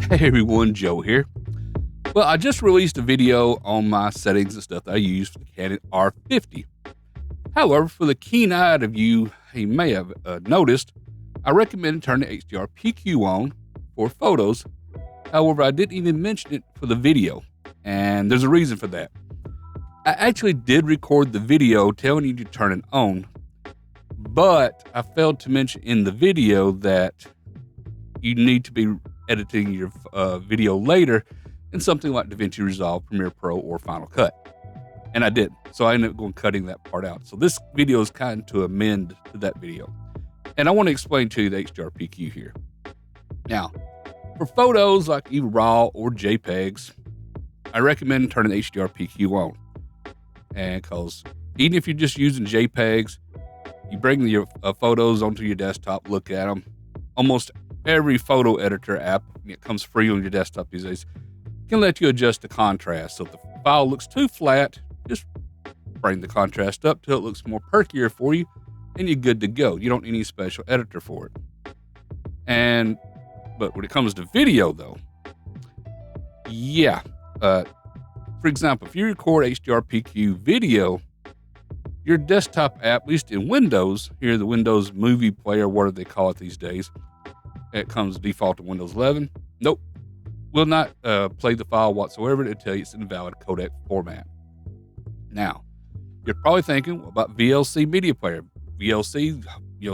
Hey everyone, Joe here. Well, I just released a video on my settings and stuff that I use for the Canon R50. However, for the keen-eyed of you may have noticed, I recommend turning the HDR PQ on for photos. However, I didn't even mention it for the video, and there's a reason for that. I actually did record the video telling you to turn it on, but I failed to mention in the video that you need to be editing your video later in something like DaVinci Resolve, Premiere Pro, or Final Cut. And I did. So I ended up cutting that part out. So this video is kind of to amend to that video. And I want to explain to you the HDR PQ here. Now, for photos like either RAW or JPEGs, I recommend turning the HDR PQ on. And because even if you're just using JPEGs, you bring your photos onto your desktop, look at them. Almost every photo editor app, it comes free on your desktop these days, can let you adjust the contrast. So if the file looks too flat, just bring the contrast up till it looks more perkier for you, and you're good to go. You don't need any special editor for it. But when it comes to video though, for example, if you record HDR PQ video, your desktop app, at least in Windows, here the Windows Movie Player, whatever they call it these days, it comes default to Windows 11. Nope, will not play the file whatsoever. It'll tell you it's invalid codec format. Now, you're probably thinking, what about VLC Media Player? VLC,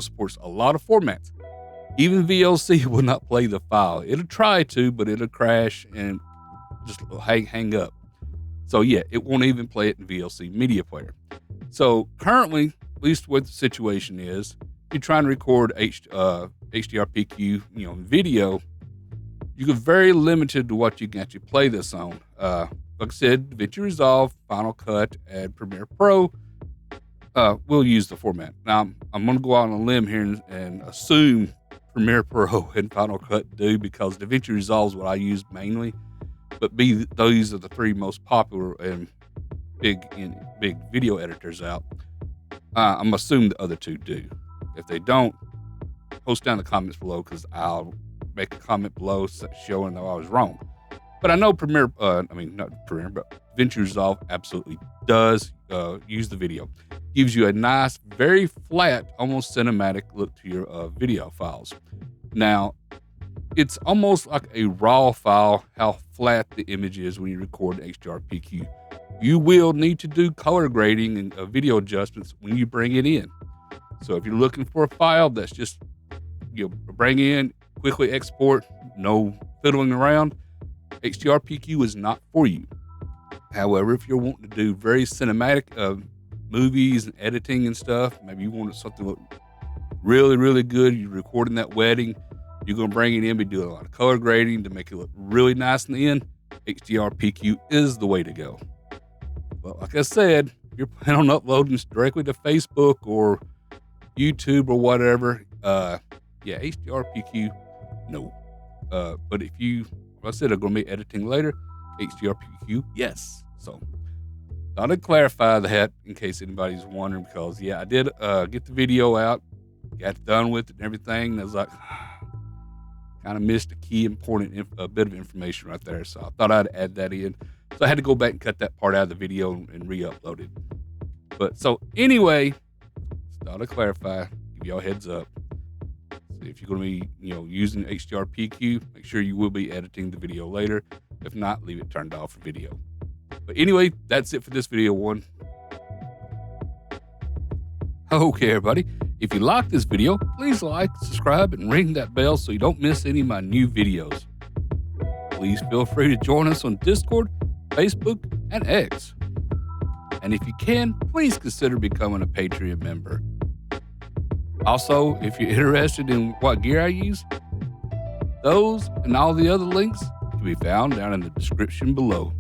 supports a lot of formats. Even VLC will not play the file. It'll try to, but it'll crash and just hang up. So yeah, it won't even play it in VLC Media Player. So currently, at least what the situation is, if you're trying to record HDR PQ, video, you're very limited to what you can actually play this on. Like I said, DaVinci Resolve, Final Cut, and Premiere Pro will use the format. Now, I'm going to go out on a limb here and assume Premiere Pro and Final Cut do, because DaVinci Resolve is what I use mainly. But those are the three most popular and big video editors out. I'm assuming the other two do. If they don't, post down the comments below, because I'll make a comment below showing that I was wrong. But I know not Premiere, but DaVinci Resolve absolutely does use the video. Gives you a nice, very flat, almost cinematic look to your video files. Now, it's almost like a RAW file, how flat the image is when you record HDR PQ. You will need to do color grading and video adjustments when you bring it in. So if you're looking for a file that's just, bring in, quickly export, no fiddling around, HDR PQ is not for you. However, if you're wanting to do very cinematic movies and editing and stuff, maybe you want something look really, really good, you're recording that wedding, you're going to bring it in, be doing a lot of color grading to make it look really nice in the end, HDR PQ is the way to go. But like I said, if you're planning on uploading this directly to Facebook or YouTube or whatever, HDR PQ, no. But if you, like I said, are going to be editing later, HDR PQ, yes. So, thought I'd clarify that in case anybody's wondering, because, I did get the video out, got done with it and everything, and I was like, kind of missed a key important bit of information right there, so I thought I'd add that in. So I had to go back and cut that part out of the video and re-upload it. But so anyway, thought I'd clarify, give y'all a heads up. So if you're going to be, using HDR PQ, make sure you will be editing the video later. If not, leave it turned off for video. But anyway, that's it for this video one. Okay, everybody. If you like this video, please like, subscribe, and ring that bell so you don't miss any of my new videos. Please feel free to join us on Discord, Facebook, and X. And if you can, please consider becoming a Patreon member. Also, if you're interested in what gear I use, those and all the other links can be found down in the description below.